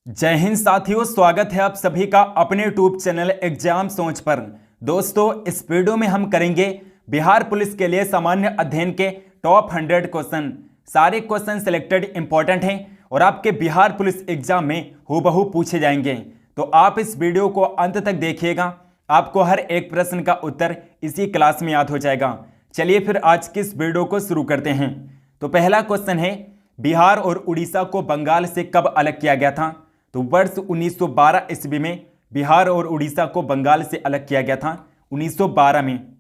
जय हिंद साथियों, स्वागत है आप सभी का अपने यूट्यूब चैनल एग्जाम सोच पर। दोस्तों, इस वीडियो में हम करेंगे बिहार पुलिस के लिए सामान्य अध्ययन के टॉप 100 क्वेश्चन। सारे क्वेश्चन सिलेक्टेड इंपॉर्टेंट हैं और आपके बिहार पुलिस एग्जाम में हूबहू पूछे जाएंगे। तो आप इस वीडियो को अंत तक देखिएगा, आपको हर एक प्रश्न का उत्तर इसी क्लास में याद हो जाएगा। चलिए फिर आज की इस वीडियो को शुरू करते हैं। तो पहला क्वेश्चन है, बिहार और उड़ीसा को बंगाल से कब अलग किया गया था? तो वर्ष 1912 ईस्वी में बिहार और उड़ीसा को बंगाल से अलग किया गया था, 1912 में।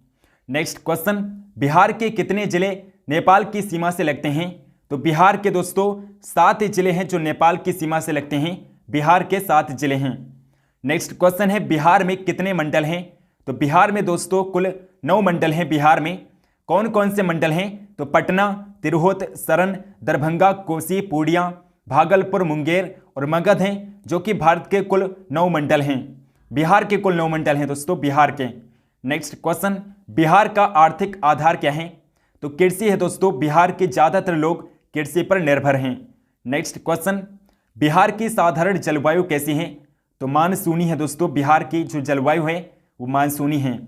नेक्स्ट क्वेश्चन, बिहार के कितने जिले नेपाल की सीमा से लगते हैं? तो बिहार के दोस्तों 7 जिले हैं जो नेपाल की सीमा से लगते हैं, बिहार के 7 जिले हैं। नेक्स्ट क्वेश्चन है, बिहार में कितने मंडल हैं? तो बिहार में दोस्तों कुल 9 मंडल हैं। बिहार में कौन कौन से मंडल हैं? तो पटना, तिरहुत, सरण, दरभंगा, कोसी, पूर्णिया, भागलपुर, मुंगेर और मगध हैं, जो कि भारत के कुल 9 मंडल हैं। बिहार के कुल 9 मंडल हैं दोस्तों, बिहार के। नेक्स्ट क्वेश्चन, बिहार का आर्थिक आधार क्या है? तो कृषि है दोस्तों, बिहार के ज़्यादातर लोग कृषि पर निर्भर हैं। नेक्स्ट क्वेश्चन, बिहार की साधारण जलवायु कैसी है? तो मानसूनी है दोस्तों, बिहार की जो जलवायु है वो मानसूनी है।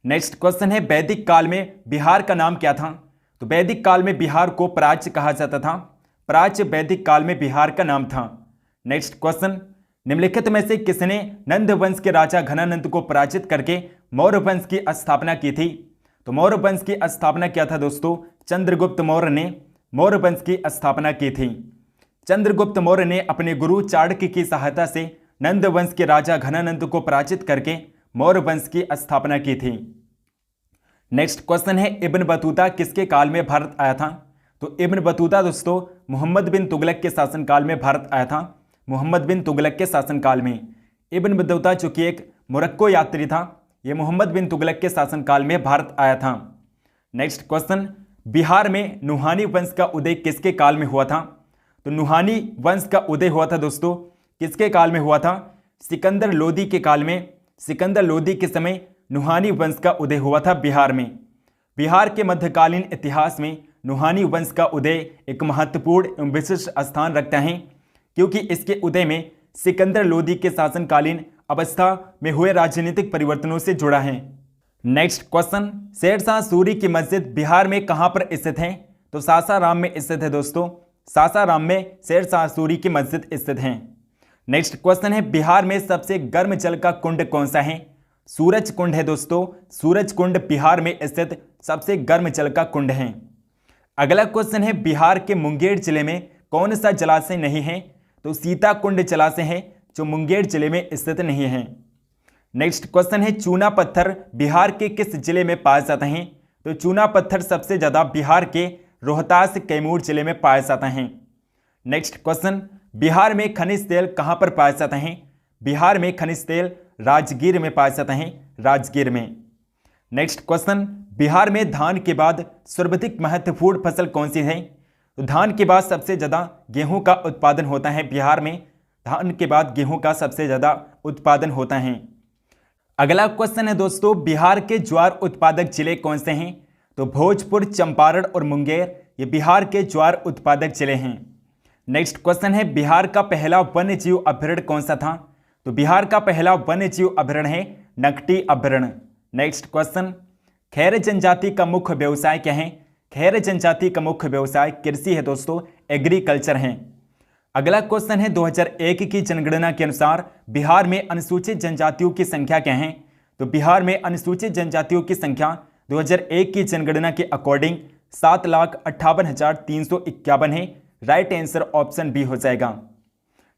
नेक्स्ट क्वेश्चन है, वैदिक काल में बिहार का नाम क्या था? तो वैदिक काल में बिहार को प्राच्य कहा जाता था, प्राच्य वैदिक काल में बिहार का नाम था। नेक्स्ट क्वेश्चन, निम्नलिखित में से किसने नंद वंश के राजा घनानंद को पराजित करके मौर्य वंश की स्थापना की थी? तो मौर्य वंश की स्थापना किया था दोस्तों चंद्रगुप्त मौर्य ने मौर्य वंश की स्थापना की थी। चंद्रगुप्त मौर्य ने अपने गुरु चाणक्य की सहायता से नंद वंश के राजा घनानंद को पराजित करके मौर्य वंश की स्थापना की थी। नेक्स्ट क्वेश्चन है, इब्न बतूता किसके काल में भारत आया था? तो इब्न बतूता दोस्तों मोहम्मद बिन तुगलक के शासनकाल में भारत आया था, मोहम्मद बिन तुगलक के शासनकाल में। इब्न बतूता जो कि एक मोरक्को यात्री था, ये मोहम्मद बिन तुगलक के शासनकाल में भारत आया था। नेक्स्ट क्वेश्चन, बिहार में नुहानी वंश का उदय किसके काल में हुआ था? तो नुहानी वंश का उदय हुआ था दोस्तों किसके काल में हुआ था? सिकंदर लोदी के काल में। सिकंदर लोदी के समय नुहानी वंश का उदय हुआ था बिहार में। बिहार के मध्यकालीन इतिहास में नुहानी वंश का उदय एक महत्वपूर्ण एवं विशिष्ट स्थान रखता है, क्योंकि इसके उदय में सिकंदर लोदी के शासनकालीन अवस्था में हुए राजनीतिक परिवर्तनों से जुड़ा है। नेक्स्ट क्वेश्चन, शेरशाह सूरी की मस्जिद बिहार में कहां पर स्थित है? तो सासाराम में स्थित है दोस्तों, सासाराम में शेरशाह सूरी की मस्जिद स्थित है। नेक्स्ट क्वेश्चन है, बिहार में सबसे गर्म जल का कुंड कौन सा है? सूरज कुंड है दोस्तों, सूरज कुंड बिहार में स्थित सबसे गर्म जल का कुंड है। अगला क्वेश्चन है, बिहार के मुंगेर जिले में कौन सा जलाशय नहीं है? तो सीता कुंड जलाशय है जो मुंगेर जिले में स्थित नहीं है। नेक्स्ट क्वेश्चन है, चूना पत्थर बिहार के किस जिले में पाए जाते हैं? तो चूना पत्थर सबसे ज्यादा बिहार के रोहतास कैमूर जिले में पाए जाते हैं। नेक्स्ट क्वेश्चन, बिहार में खनिज तेल कहां पर पाए जाते हैं? बिहार में खनिज तेल राजगीर में पाए जाते हैं, राजगीर में। नेक्स्ट क्वेश्चन, बिहार में धान के बाद सर्वाधिक महत्वपूर्ण फसल कौन सी है? तो धान के बाद सबसे ज़्यादा गेहूं का उत्पादन होता है बिहार में, धान के बाद गेहूं का सबसे ज़्यादा उत्पादन होता है। अगला क्वेश्चन है दोस्तों, बिहार के ज्वार उत्पादक जिले कौन से हैं? तो भोजपुर, चंपारण और मुंगेर ये बिहार के ज्वार उत्पादक जिले हैं। नेक्स्ट क्वेश्चन है, बिहार का पहला वन्य जीव अभयारण्य कौन सा था? तो बिहार का पहला वन्य जीव अभयारण्य है नकटी अभयारण्य। नेक्स्ट क्वेश्चन, खैर जनजाति का मुख्य व्यवसाय क्या है? खैर जनजाति का मुख्य व्यवसाय कृषि है दोस्तों, एग्रीकल्चर है। अगला क्वेश्चन है, 2001 की जनगणना के अनुसार बिहार में अनुसूचित जनजातियों की संख्या क्या है? तो बिहार में अनुसूचित जनजातियों की संख्या 2001 की जनगणना के अकॉर्डिंग 7,58,351 है। राइट आंसर ऑप्शन बी हो जाएगा।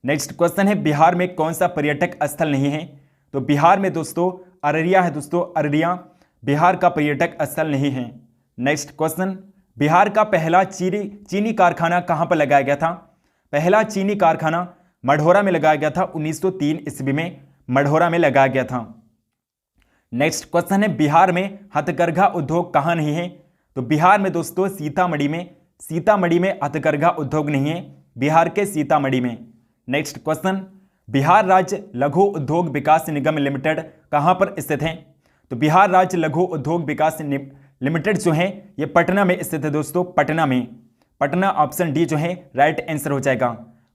नेक्स्ट क्वेश्चन है, बिहार में कौन सा पर्यटक स्थल नहीं है? तो बिहार में दोस्तों अररिया है दोस्तों, अररिया बिहार का पर्यटक स्थल नहीं है। नेक्स्ट क्वेश्चन, बिहार का पहला चीनी कारखाना कहां पर लगाया गया था? पहला चीनी कारखाना मढ़ौरा में लगाया गया था, 1903 ईस्वी में मढ़ौरा में लगाया गया था। नेक्स्ट क्वेश्चन है, बिहार में हथकरघा उद्योग कहां नहीं है? तो बिहार में दोस्तों सीतामढ़ी में हथकरघा उद्योग नहीं है, बिहार के सीतामढ़ी में। नेक्स्ट क्वेश्चन, बिहार राज्य लघु उद्योग विकास निगम लिमिटेड कहां पर स्थित है? तो बिहार राज्य लघु उद्योग विकास लिमिटेड जो है ये पटना में स्थित है दोस्तों, पटना में। पटना ऑप्शन डी जो है राइट आंसर हो जाएगा।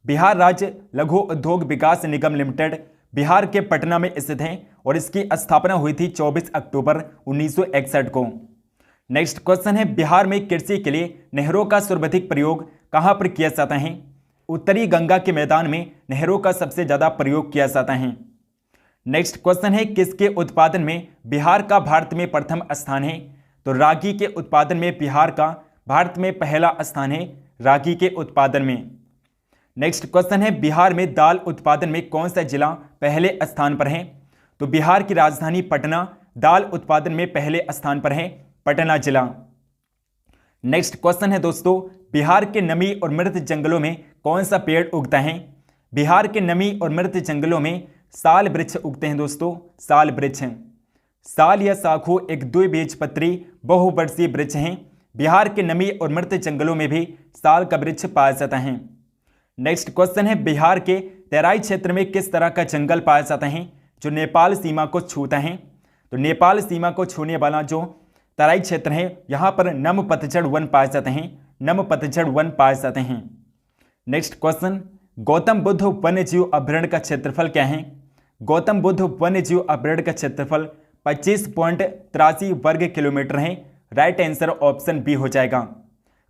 बिहार राज्य लघु उद्योग विकास निगम लिमिटेड बिहार के पटना में स्थित है और इसकी स्थापना हुई थी 24 अक्टूबर 1961 को। नेक्स्ट क्वेश्चन है, बिहार में कृषि के लिए नहरों का सर्वाधिक प्रयोग कहां पर किया जाता है? उत्तरी गंगा के मैदान में नहरों का सबसे ज्यादा प्रयोग किया जाता है। नेक्स्ट क्वेश्चन है, किसके उत्पादन में बिहार का भारत में प्रथम स्थान है? तो रागी के उत्पादन में बिहार का भारत में पहला स्थान है, रागी के उत्पादन में। नेक्स्ट क्वेश्चन है, बिहार में दाल उत्पादन में कौन सा जिला पहले स्थान पर है? तो बिहार की राजधानी पटना दाल उत्पादन में पहले स्थान पर है, पटना जिला। नेक्स्ट क्वेश्चन है दोस्तों, बिहार के नमी और मृत जंगलों में कौन सा पेड़ उगता है? बिहार के नमी और मृत जंगलों में साल वृक्ष उगते हैं दोस्तों, साल वृक्ष। साल या साखू एक द्विबीजपत्री बहुवर्षीय वृक्ष हैं। बिहार के नमी और मृत जंगलों में भी साल का वृक्ष पाया जाता है। नेक्स्ट क्वेश्चन है, बिहार के तराई क्षेत्र में किस तरह का जंगल पाया जाता है जो नेपाल सीमा को छूता है? तो नेपाल सीमा को छूने वाला जो तराई क्षेत्र है यहाँ पर नम पतझड़ वन पाए जाते हैं, नम पतझड़ वन पाए जाते हैं। नेक्स्ट क्वेश्चन, गौतम बुद्ध वन्यजीव अभयारण्य का क्षेत्रफल क्या है? गौतम बुद्ध वन्यजीव अभयारण्य का क्षेत्रफल 25.83 वर्ग किलोमीटर है। राइट आंसर ऑप्शन बी हो जाएगा।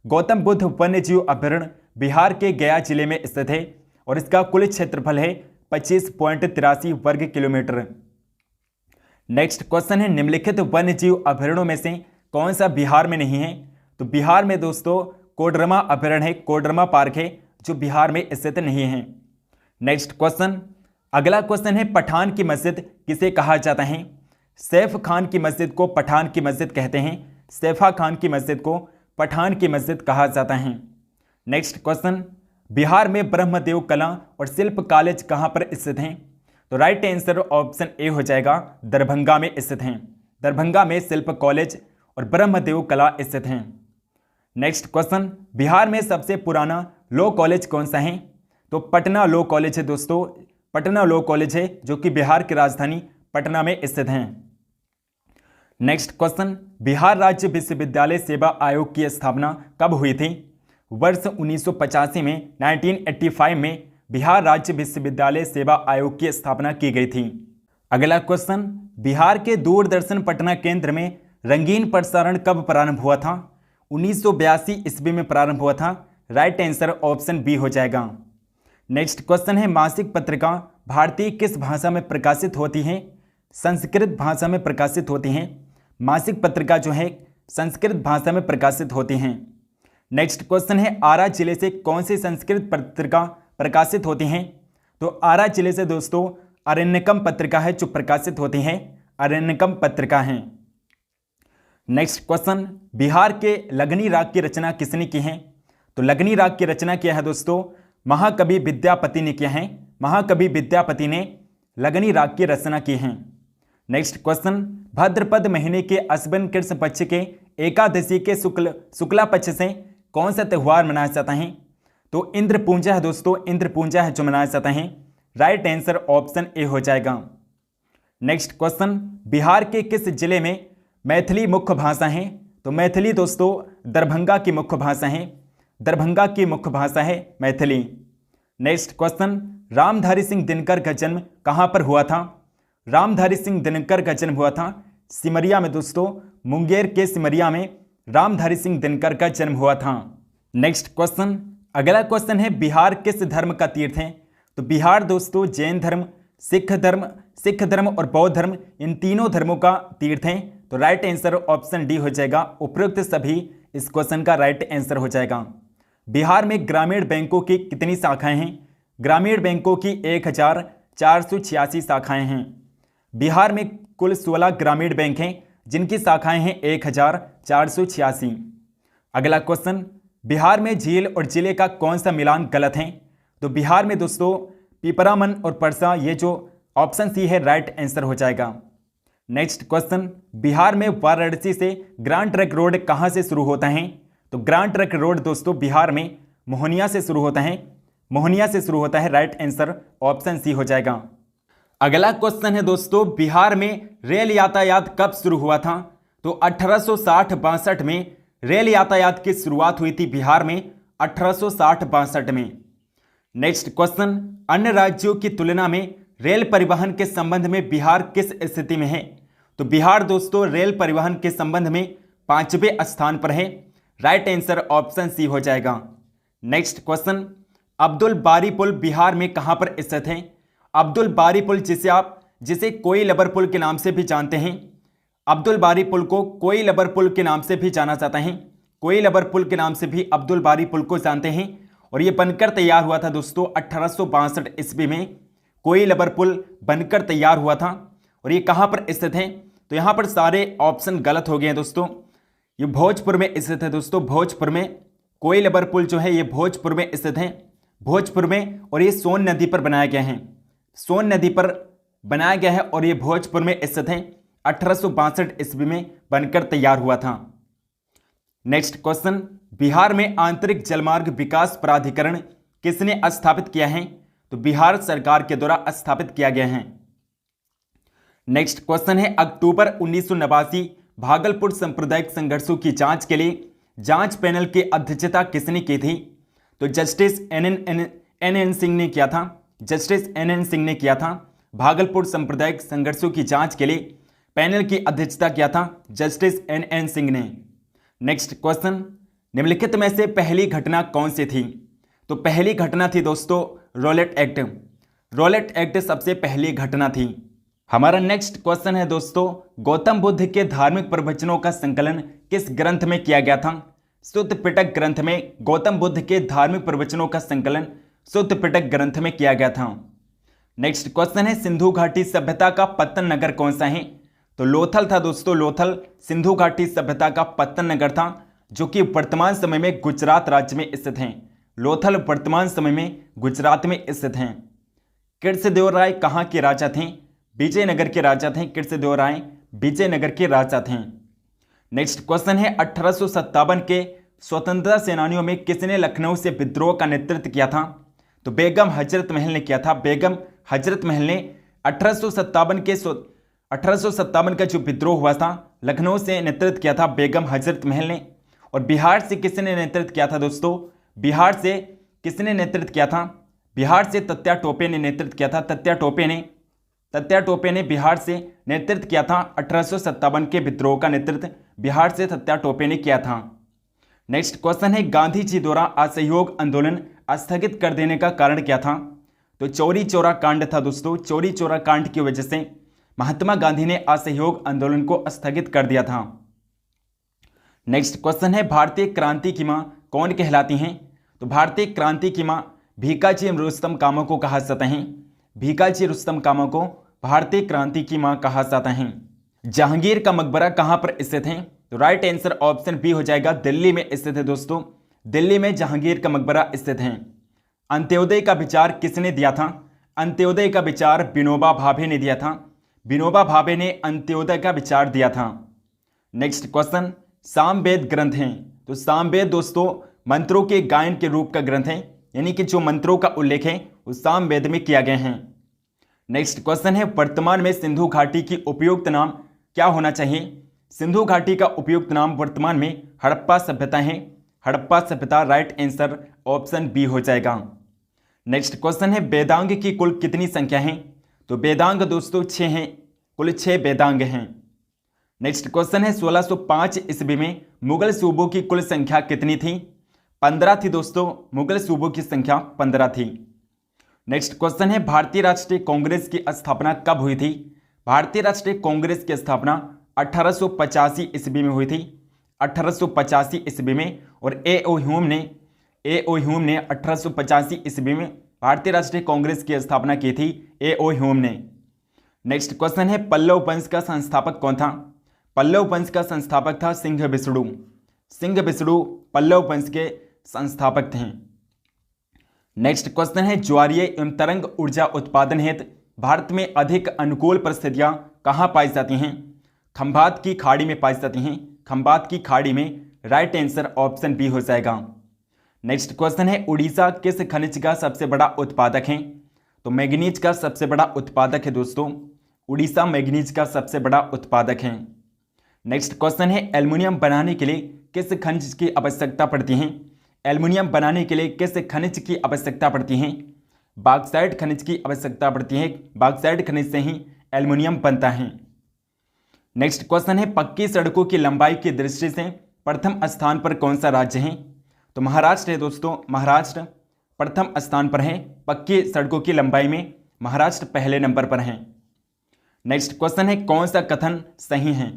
गौतम बुद्ध वन्यजीव अभयारण्य बिहार के गया जिले में स्थित है और इसका कुल क्षेत्रफल है 25.83 वर्ग किलोमीटर। नेक्स्ट क्वेश्चन है, निम्नलिखित वन्यजीव अभयारण्यों में से कौन सा बिहार में नहीं है? तो बिहार में दोस्तों कोडरमा अभयारण्य है, कोडरमा पार्क है जो बिहार में स्थित नहीं है। नेक्स्ट क्वेश्चन, अगला क्वेश्चन है, पठान की मस्जिद किसे कहा जाता है? सैफ खान की मस्जिद को पठान की मस्जिद कहते हैं, सैफा खान की मस्जिद को पठान की मस्जिद कहा जाता है। नेक्स्ट क्वेश्चन, बिहार में ब्रह्मदेव कला और शिल्प कॉलेज कहां पर स्थित हैं? तो राइट आंसर ऑप्शन ए हो जाएगा, दरभंगा में स्थित हैं। दरभंगा में शिल्प कॉलेज और ब्रह्मदेव कला स्थित हैं। नेक्स्ट क्वेश्चन, बिहार में सबसे पुराना लॉ कॉलेज कौन सा है? तो पटना लॉ कॉलेज है दोस्तों, पटना लॉ कॉलेज है जो कि बिहार की राजधानी पटना में स्थित हैं। नेक्स्ट क्वेश्चन, बिहार राज्य विश्वविद्यालय सेवा आयोग की स्थापना कब हुई थी? वर्ष 1985 में 1985 में बिहार राज्य विश्वविद्यालय सेवा आयोग की स्थापना की गई थी। अगला क्वेश्चन, बिहार के दूरदर्शन पटना केंद्र में रंगीन प्रसारण कब प्रारंभ हुआ था? 1982 ईस्वी में प्रारंभ हुआ था। राइट आंसर ऑप्शन बी हो जाएगा। नेक्स्ट क्वेश्चन है, मासिक पत्रिका भारतीय किस भाषा में प्रकाशित होती है? संस्कृत भाषा में प्रकाशित होती हैं। मासिक पत्रिका जो है संस्कृत भाषा में प्रकाशित होती हैं। नेक्स्ट क्वेश्चन है, आरा जिले से कौन सी संस्कृत पत्रिका प्रकाशित होती हैं? तो आरा जिले से दोस्तों अरण्यकम पत्रिका है जो प्रकाशित होती है, अरण्यकम पत्रिका है। नेक्स्ट क्वेश्चन, बिहार के लगनी राग की रचना किसने की है? तो लगनी राग की रचना किया है दोस्तों महाकवि विद्यापति ने किया है, महाकवि विद्यापति ने लगनी राग की रचना की है। नेक्स्ट क्वेश्चन, भाद्रपद महीने के अश्विन कृष्ण पक्ष के एकादशी के शुक्ला पक्ष से कौन सा त्यौहार मनाया जाता है? तो इंद्र पूजा है दोस्तों, इंद्र पूजा है जो मनाया जाता है। राइट आंसर ऑप्शन ए हो जाएगा। नेक्स्ट क्वेश्चन, बिहार के किस जिले में मैथिली मुख्य भाषा है? तो मैथिली दोस्तों दरभंगा की मुख्य भाषा है, दरभंगा की मुख्य भाषा है मैथिली। नेक्स्ट क्वेश्चन, रामधारी सिंह दिनकर का जन्म कहां पर हुआ था? रामधारी सिंह दिनकर का जन्म हुआ था सिमरिया में दोस्तों, मुंगेर के सिमरिया में रामधारी सिंह दिनकर का जन्म हुआ था। नेक्स्ट क्वेश्चन, अगला क्वेश्चन है, बिहार किस धर्म का तीर्थ है? तो बिहार दोस्तों जैन धर्म, सिख धर्म और बौद्ध धर्म, इन तीनों धर्मों का तीर्थ है। तो राइट आंसर ऑप्शन डी हो जाएगा। उपरोक्त सभी इस क्वेश्चन का राइट आंसर हो जाएगा। बिहार में ग्रामीण बैंकों की कितनी शाखाएं हैं? ग्रामीण बैंकों की 1486 शाखाएं हैं। बिहार में कुल 16 ग्रामीण बैंक हैं जिनकी शाखाएं हैं 1486। अगला क्वेश्चन, बिहार में झील और जिले का कौन सा मिलान गलत है? तो बिहार में दोस्तों पिपरामन और परसा, ये जो ऑप्शन सी है राइट आंसर हो जाएगा। नेक्स्ट क्वेश्चन, बिहार में वाराणसी से ग्रांड ट्रंक रोड कहां से शुरू होता है? तो ग्रांड ट्रंक रोड दोस्तों बिहार में मोहनिया से शुरू होता है, मोहनिया से शुरू होता है। राइट आंसर ऑप्शन सी हो जाएगा। अगला क्वेश्चन है दोस्तों, बिहार में रेल यातायात कब शुरू हुआ था? तो 1860-62 में रेल यातायात की शुरुआत हुई थी बिहार में, 1860-62 में। नेक्स्ट क्वेश्चन, अन्य राज्यों की तुलना में रेल परिवहन के संबंध में बिहार किस स्थिति में है? तो बिहार दोस्तों रेल परिवहन के संबंध में 5वें स्थान पर है। राइट आंसर ऑप्शन सी हो जाएगा। नेक्स्ट क्वेश्चन, अब्दुल बारी पुल बिहार में कहां पर स्थित है? अब्दुल बारी पुल जिसे कोइलबर पुल के नाम से भी जानते हैं, अब्दुल बारी पुल को कोइलबर पुल के नाम से भी जाना जाता है। कोइलबर पुल के नाम से भी अब्दुल बारी पुल को जानते हैं और यह बनकर तैयार हुआ था दोस्तों 1862 ईस्वी में। कोइलबर पुल बनकर तैयार हुआ था और ये कहां पर स्थित है? तो यहां पर सारे ऑप्शन गलत हो गए हैं दोस्तों। ये भोजपुर में स्थित है दोस्तों, भोजपुर में। कोइलबर पुल जो है ये भोजपुर में स्थित है, भोजपुर में। और ये सोन नदी पर बनाया गया है, सोन नदी पर बनाया गया है और ये भोजपुर में स्थित है। 1862 ईस्वी में बनकर तैयार हुआ था। नेक्स्ट क्वेश्चन, बिहार में आंतरिक जलमार्ग विकास प्राधिकरण किसने स्थापित किया है? तो बिहार सरकार के द्वारा स्थापित किया गया है। नेक्स्ट क्वेश्चन है, अक्टूबर 1989 भागलपुर सांप्रदायिक संघर्षों की जांच के लिए जांच पैनल की अध्यक्षता किसने की थी? तो जस्टिस एन सिंह ने किया था। जस्टिस एन सिंह ने किया था। भागलपुर सांप्रदायिक संघर्षों की जांच के लिए पैनल की अध्यक्षता किया था जस्टिस एन सिंह ने। नेक्स्ट क्वेश्चन, निम्नलिखित में से पहली घटना कौन सी थी? तो पहली घटना थी दोस्तों रॉलेट एक्ट। रॉलेट एक्ट सबसे पहली घटना थी। हमारा नेक्स्ट क्वेश्चन है दोस्तों, गौतम बुद्ध के धार्मिक प्रवचनों का संकलन किस ग्रंथ में किया गया था? सुत्त पिटक ग्रंथ में गौतम बुद्ध के धार्मिक प्रवचनों का संकलन सुत्त पिटक ग्रंथ में किया गया था। नेक्स्ट क्वेश्चन है, सिंधु घाटी सभ्यता का पत्तन नगर कौन सा है? तो लोथल था दोस्तों, लोथल सिंधु घाटी सभ्यता का पत्तन नगर था, जो कि वर्तमान समय में गुजरात राज्य में स्थित है। लोथल वर्तमान समय में गुजरात में स्थित हैं। कृष्णदेवराय कहाँ के राजा थे? विजयनगर के राजा थे। कृष्णदेवराय विजयनगर के राजा थे। नेक्स्ट क्वेश्चन है, 1857 के स्वतंत्रता सेनानियों में किसने लखनऊ से विद्रोह का नेतृत्व किया था? तो बेगम हजरत महल ने किया था। बेगम हजरत महल ने 1857 का जो विद्रोह हुआ था लखनऊ से नेतृत्व किया था बेगम हजरत महल ने। और बिहार से किसने नेतृत्व किया था दोस्तों? बिहार से किसने नेतृत्व किया था? बिहार से तत्या टोपे ने नेतृत्व किया था। तत्या टोपे ने बिहार से नेतृत्व किया था। 1857 के विद्रोह का नेतृत्व बिहार से तत्या टोपे ने किया था। नेक्स्ट क्वेश्चन है, गांधी जी द्वारा असहयोग आंदोलन स्थगित कर देने का कारण क्या था? तो चौरी चौरा कांड था दोस्तों। चौरी चौरा कांड की वजह से महात्मा गांधी ने असहयोग आंदोलन को स्थगित कर दिया था। नेक्स्ट क्वेश्चन है, भारतीय क्रांति की मां कौन कहलाती हैं? तो भारतीय क्रांति की मां भीकाजी रुस्तम कामा को कहा जाता है। भीकाजी रुस्तम कामा को भारतीय क्रांति की मां कहा जाता है। जहांगीर का मकबरा कहां पर स्थित है? तो राइट आंसर ऑप्शन बी हो जाएगा, दिल्ली में स्थित है दोस्तों। दिल्ली में जहांगीर का मकबरा स्थित है। अंत्योदय का विचार किसने दिया था? अंत्योदय का विचार विनोबा भावे ने दिया था। विनोबा भावे ने अंत्योदय का विचार दिया था। नेक्स्ट क्वेश्चन, सामवेद ग्रंथ हैं। तो सामवेद दोस्तों मंत्रों के गायन के रूप का ग्रंथ है, यानी कि जो मंत्रों का उल्लेख है वो सामवेद में किया गया है। नेक्स्ट क्वेश्चन है, वर्तमान में सिंधु घाटी की उपयुक्त नाम क्या होना चाहिए? सिंधु घाटी का उपयुक्त नाम वर्तमान में हड़प्पा सभ्यता है। हड़प्पा सभ्यता राइट आंसर ऑप्शन बी हो जाएगा। नेक्स्ट क्वेश्चन है, वेदांग की कुल कितनी संख्या है? तो वेदांग दोस्तों 6 हैं, कुल 6 वेदांग हैं। नेक्स्ट क्वेश्चन है, 1605 ईस्वी में मुगल सूबों की कुल संख्या कितनी थी? 15 थी दोस्तों। मुगल सूबों की संख्या 15 थी। नेक्स्ट क्वेश्चन है, भारतीय राष्ट्रीय कांग्रेस की स्थापना कब हुई थी? भारतीय राष्ट्रीय कांग्रेस की स्थापना 1885 ईस्वी में हुई थी। 1885 ईस्वी में। और ए ओ ह्यूम ने 1885 ईस्वी में भारतीय राष्ट्रीय कांग्रेस की स्थापना की थी। ए ओ ह्यूम ने। नेक्स्ट क्वेश्चन है, पल्लव वंश का संस्थापक कौन था? पल्लव वंश का संस्थापक था सिंह विष्णु। सिंह विष्णु पल्लव वंश के संस्थापक थे। नेक्स्ट क्वेश्चन है, ज्वारीय एवं तरंग ऊर्जा उत्पादन हेतु भारत में अधिक अनुकूल परिस्थितियां कहां पाई जाती हैं? खंभात की खाड़ी में पाई जाती हैं। खंभात की खाड़ी में। राइट आंसर ऑप्शन बी हो जाएगा। नेक्स्ट क्वेश्चन है, उड़ीसा किस खनिज का सबसे बड़ा उत्पादक है? तो मैग्नीज का सबसे बड़ा उत्पादक है दोस्तों। उड़ीसा मैग्नीज का सबसे बड़ा उत्पादक है। नेक्स्ट क्वेश्चन है, एल्युमिनियम बनाने के लिए किस खनिज की आवश्यकता पड़ती है? एल्युमिनियम बनाने के लिए किस खनिज की आवश्यकता पड़ती है? बॉक्साइट खनिज की आवश्यकता पड़ती है। बॉक्साइट खनिज से ही एल्युमिनियम बनता है। नेक्स्ट क्वेश्चन है, पक्की सड़कों की लंबाई की दृष्टि से प्रथम स्थान पर कौन सा राज्य है? तो महाराष्ट्र है दोस्तों। महाराष्ट्र प्रथम स्थान पर है। पक्की सड़कों की लंबाई में महाराष्ट्र पहले नंबर पर है। नेक्स्ट क्वेश्चन है, कौन सा कथन सही है?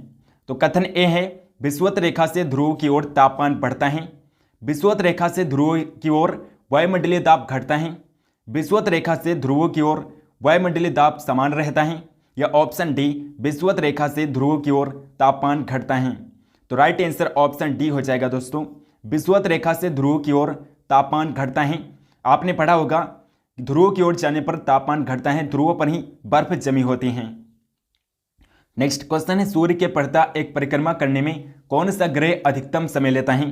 तो कथन ए है, विषुवत रेखा से ध्रुव की ओर तापमान बढ़ता है। विषुवत रेखा से ध्रुव की ओर वायुमंडलीय दाब घटता है। विषुवत रेखा से ध्रुव की ओर वायुमंडलीय दाब समान रहता है। या ऑप्शन डी, विषुवत रेखा से ध्रुव की ओर तापमान घटता है। तो राइट आंसर ऑप्शन डी हो जाएगा दोस्तों। विषुवत रेखा से ध्रुव की ओर तापमान घटता है। आपने पढ़ा होगा ध्रुव की ओर जाने पर तापमान घटता है, ध्रुव पर ही बर्फ जमी होती है। नेक्स्ट क्वेश्चन है, सूर्य के पड़ता एक परिक्रमा करने में कौन सा ग्रह अधिकतम समय लेता है?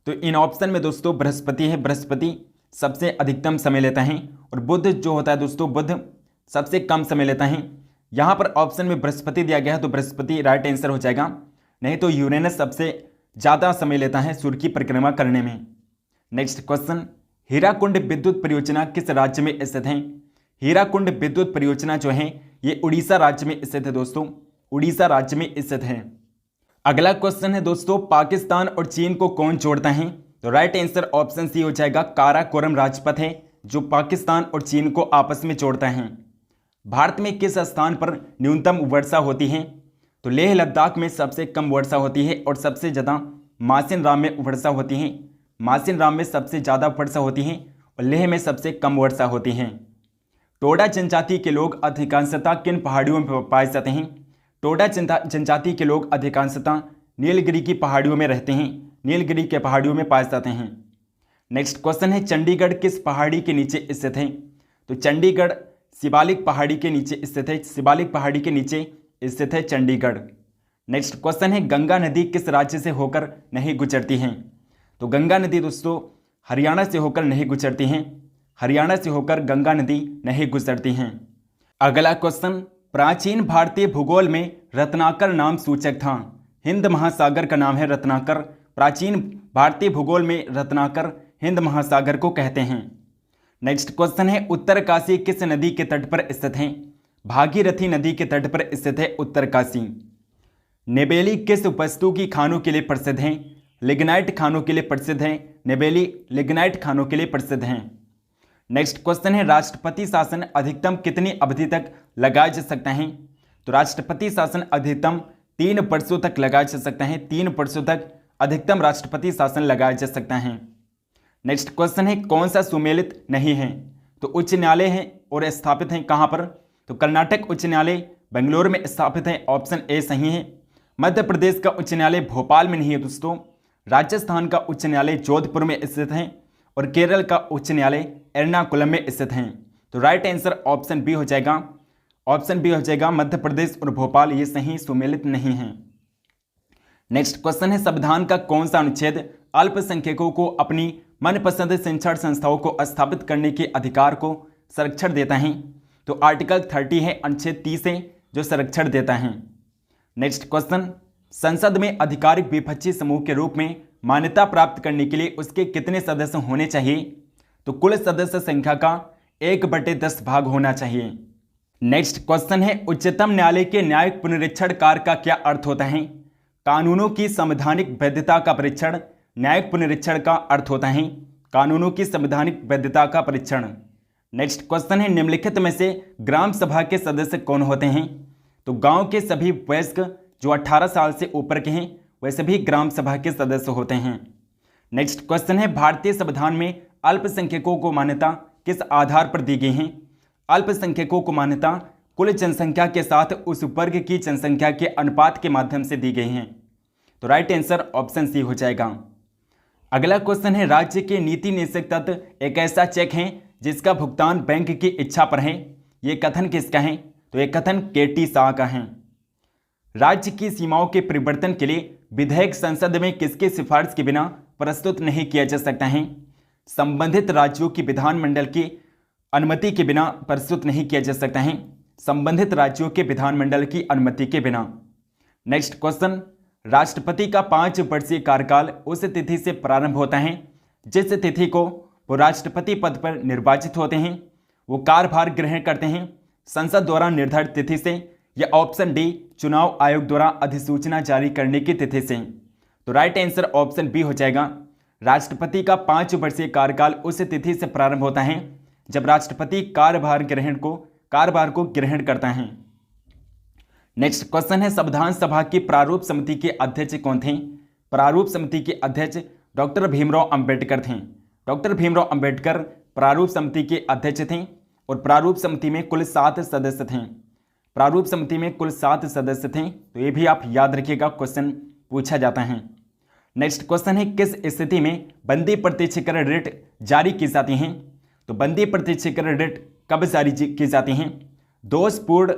तो इन ऑप्शन में दोस्तों बृहस्पति है। बृहस्पति सबसे अधिकतम समय लेता है और बुध जो होता है दोस्तों, बुध सबसे कम समय लेता है। यहां पर ऑप्शन में बृहस्पति दिया गया है तो बृहस्पति राइट आंसर हो जाएगा। नहीं तो यूरेनस सबसे ज्यादा समय लेता है सूर्य की परिक्रमा करने में। नेक्स्ट क्वेश्चन, हीराकुंड विद्युत परियोजना किस राज्य में स्थित है? हीराकुंड विद्युत परियोजना जो है ये उड़ीसा राज्य में स्थित है दोस्तों। उड़ीसा राज्य में स्थित है। अगला क्वेश्चन है दोस्तों, पाकिस्तान और चीन को कौन जोड़ता है? तो राइट आंसर ऑप्शन सी हो जाएगा। काराकोरम राजपथ है जो पाकिस्तान और चीन को आपस में जोड़ता है। भारत में किस स्थान पर न्यूनतम वर्षा होती है? तो लेह लद्दाख में सबसे कम वर्षा होती है और सबसे ज़्यादा मासिन राम में वर्षा होती है। मासिन राम में सबसे ज़्यादा वर्षा होती है और लेह में सबसे कम वर्षा होती है। टोडा जनजाति के लोग अधिकांशतः किन पहाड़ियों में पाए जाते हैं? टोडा जनजाति के लोग अधिकांशतः नीलगिरी की पहाड़ियों में रहते हैं। नीलगिरी के पहाड़ियों में पाए जाते हैं। नेक्स्ट क्वेश्चन है, चंडीगढ़ किस पहाड़ी के नीचे स्थित है? तो चंडीगढ़ शिवालिक पहाड़ी के नीचे स्थित है। शिवालिक पहाड़ी के नीचे स्थित है चंडीगढ़। नेक्स्ट क्वेश्चन है, गंगा नदी किस राज्य से होकर नहीं गुजरती है? तो गंगा नदी दोस्तों हरियाणा से होकर नहीं गुजरती हैं। हरियाणा से होकर गंगा नदी नहीं गुजरती हैं। अगला क्वेश्चन, प्राचीन भारतीय भूगोल में रत्नाकर नाम सूचक था। हिंद महासागर का नाम है रत्नाकर। प्राचीन भारतीय भूगोल में रत्नाकर हिंद महासागर को कहते हैं। नेक्स्ट क्वेश्चन है, उत्तरकाशी किस नदी के तट पर स्थित है? भागीरथी नदी के तट पर स्थित है उत्तरकाशी। नेबेली किस वस्तु की खानों के लिए प्रसिद्ध है? लिग्नाइट खानों के लिए प्रसिद्ध है। नेबेली लिग्नाइट खानों के लिए प्रसिद्ध हैं। नेक्स्ट क्वेश्चन है, राष्ट्रपति शासन अधिकतम कितनी अवधि तक लगाया जा सकता है? तो राष्ट्रपति शासन अधिकतम 3 वर्षों तक लगाया जा सकता है। 3 वर्षों तक अधिकतम राष्ट्रपति शासन लगाया जा सकता है। नेक्स्ट क्वेश्चन है, कौन सा सुमेलित नहीं है? तो उच्च न्यायालय है और स्थापित है कहां पर? तो कर्नाटक उच्च न्यायालय बेंगलुरु में स्थापित है। ऑप्शन ए सही है। मध्य प्रदेश का उच्च न्यायालय भोपाल में नहीं है दोस्तों। राजस्थान का उच्च न्यायालय जोधपुर में स्थित है और केरल का उच्च न्यायालय एर्नाकुलम में स्थित है। तो राइट आंसर ऑप्शन बी हो जाएगा। ऑप्शन बी हो जाएगा, मध्य प्रदेश और भोपाल ये सही सुमेलित नहीं है। नेक्स्ट क्वेश्चन है, संविधान का कौन सा अनुच्छेद अल्पसंख्यकों को अपनी मनपसंद शिक्षण संस्थाओं को स्थापित करने के अधिकार को संरक्षण देता है? तो आर्टिकल 30 है, अनुच्छेद 30 है जो संरक्षण देता है। नेक्स्ट क्वेश्चन, संसद में आधिकारिक विपक्षी समूह के रूप में मान्यता प्राप्त करने के लिए उसके कितने सदस्य होने चाहिए? तो कुल सदस्य संख्या का 1/10 भाग होना चाहिए। नेक्स्ट क्वेश्चन है, उच्चतम न्यायालय के न्यायिक पुनरीक्षण कार्य का क्या अर्थ होता है? कानूनों की संवैधानिक वैधता का परीक्षण न्यायिक पुनरीक्षण का अर्थ होता है। कानूनों की संवैधानिक वैधता का परीक्षण। नेक्स्ट क्वेश्चन है, निम्नलिखित में से ग्राम सभा के सदस्य कौन होते हैं? तो गांव के सभी वयस्क जो 18 साल से ऊपर के हैं वह सभी ग्राम सभा के सदस्य होते हैं। नेक्स्ट क्वेश्चन है, भारतीय संविधान में अल्पसंख्यकों को मान्यता किस आधार पर दी गई है? अल्पसंख्यकों को मान्यता कुल जनसंख्या के साथ उस वर्ग की जनसंख्या के अनुपात के माध्यम से दी गई हैं। तो राइट आंसर ऑप्शन सी हो जाएगा। अगला क्वेश्चन है, राज्य के नीति निषेध तत्व एक ऐसा चेक है जिसका भुगतान बैंक की इच्छा पर है। ये कथन किसका है? तो ये कथन केटी शाह का है। राज्य की सीमाओं के परिवर्तन के लिए विधेयक संसद में किसके सिफारिश के बिना प्रस्तुत नहीं किया जा सकता है? संबंधित राज्यों की विधानमंडल की अनुमति के बिना प्रस्तुत नहीं किया जा सकता है। संबंधित राज्यों के विधानमंडल की अनुमति के बिना। नेक्स्ट क्वेश्चन, राष्ट्रपति का 5 वर्षीय कार्यकाल उस तिथि से प्रारंभ होता है जिस तिथि को वो राष्ट्रपति पद पर निर्वाचित होते हैं वो कार्यभार ग्रहण करते हैं संसद द्वारा निर्धारित तिथि से या ऑप्शन डी चुनाव आयोग द्वारा अधिसूचना जारी करने की तिथि से। तो राइट आंसर ऑप्शन बी हो जाएगा। राष्ट्रपति का 5 वर्षीय कार्यकाल उस तिथि से प्रारंभ होता है जब राष्ट्रपति कार्यभार को ग्रहण करता है। नेक्स्ट क्वेश्चन है, संविधान सभा की प्रारूप समिति के अध्यक्ष कौन थे? प्रारूप समिति के अध्यक्ष डॉक्टर भीमराव अंबेडकर थे। डॉक्टर भीमराव अंबेडकर प्रारूप समिति के अध्यक्ष थे और प्रारूप समिति में कुल 7 सदस्य थे। प्रारूप समिति में कुल 7 सदस्य थे, तो ये भी आप याद रखिएगा, क्वेश्चन पूछा जाता है। नेक्स्ट क्वेश्चन है, किस स्थिति में बंदी प्रत्यक्षीकरण रिट जारी की जाती हैं? तो बंदी प्रत्यक्षीकरण रिट कब जारी की जाती हैं? दोषपूर्ण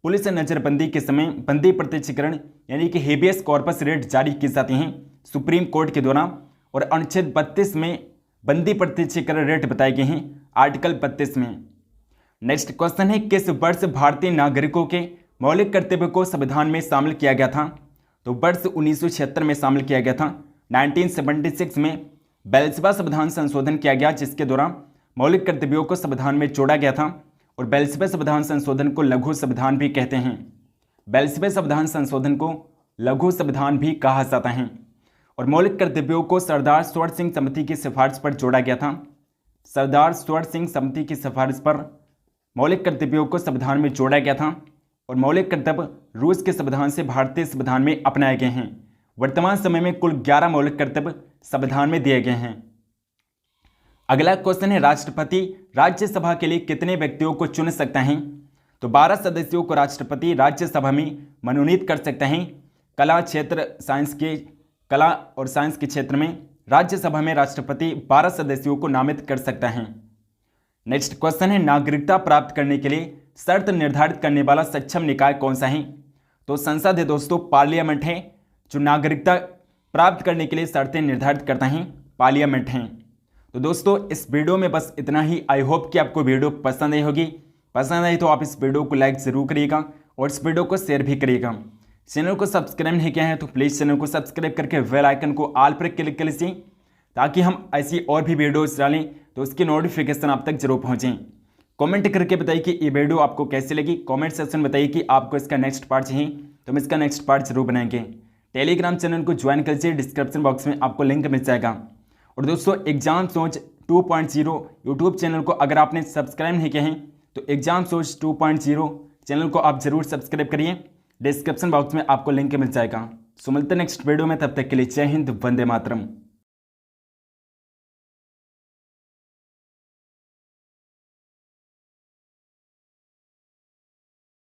पुलिस नजरबंदी के समय बंदी प्रत्यक्षीकरण यानी कि हेबियस कॉर्पस रिट जारी की जाती हैं सुप्रीम कोर्ट के द्वारा, और अनुच्छेद 32 में बंदी प्रत्यक्षीकरण रिट बताए गए हैं आर्टिकल 32 में। नेक्स्ट क्वेश्चन है, किस वर्ष भारतीय नागरिकों के मौलिक कर्तव्य को संविधान में शामिल किया गया था? तो वर्ष 1976 में शामिल किया गया था। 1976 में 42वां संविधान संशोधन किया गया जिसके द्वारा मौलिक कर्तव्यों को संविधान में जोड़ा गया था, और 42वें संविधान संशोधन को लघु संविधान भी कहते हैं। 42वें संविधान संशोधन को लघु संविधान भी कहा जाता है, और मौलिक कर्तव्यों को सरदार स्वर्ण सिंह समिति की सिफारिश पर जोड़ा गया था। सरदार स्वर्ण सिंह समिति की सिफारिश पर मौलिक कर्तव्यों को संविधान में जोड़ा गया था, और मौलिक कर्तव्य रूस के संविधान से भारतीय संविधान में अपनाए गए हैं। वर्तमान समय में कुल 11 मौलिक कर्तव्य संविधान में दिए गए हैं। अगला क्वेश्चन है, राष्ट्रपति राज्यसभा के लिए कितने व्यक्तियों को चुन सकता है? तो 12 सदस्यों को राष्ट्रपति राज्यसभा में मनोनीत कर सकते हैं। कला और साइंस के क्षेत्र में राज्यसभा में राष्ट्रपति 12 सदस्यों को नामित कर सकता है। नेक्स्ट क्वेश्चन है, नागरिकता प्राप्त करने के लिए शर्त निर्धारित करने वाला सक्षम निकाय कौन सा है? तो संसद है दोस्तों, पार्लियामेंट है जो नागरिकता प्राप्त करने के लिए शर्तें निर्धारित करता है, पार्लियामेंट है। तो दोस्तों इस वीडियो में बस इतना ही। आई होप कि आपको वीडियो पसंद आई होगी। पसंद आई तो आप इस वीडियो को लाइक जरूर करिएगा और इस वीडियो को शेयर भी करिएगा। चैनल को सब्सक्राइब नहीं किया है तो प्लीज़ चैनल को सब्सक्राइब करके बेल आइकन को ऑल पर क्लिक कर लीजिए ताकि हम ऐसी और भी वीडियोस डालें तो उसकी नोटिफिकेशन आप तक जरूर पहुँचें। कमेंट करके बताइए कि ये वीडियो आपको कैसी लगी। कमेंट सेक्शन में बताइए कि आपको इसका नेक्स्ट पार्ट चाहिए तो हम इसका नेक्स्ट पार्ट जरूर बनाएंगे। टेलीग्राम चैनल को ज्वाइन कर लीजिए, डिस्क्रिप्शन बॉक्स में आपको लिंक मिल जाएगा। और दोस्तों एग्जाम सोच 2.0 यूट्यूब चैनल को अगर आपने सब्सक्राइब नहीं किया है तो एग्जाम सोच 2.0 चैनल को आप जरूर सब्सक्राइब करिए, डिस्क्रिप्शन बॉक्स में आपको लिंक मिल जाएगा। सो मिलते हैं नेक्स्ट वीडियो में, तब तक के लिए जय हिंद, वंदे मातरम।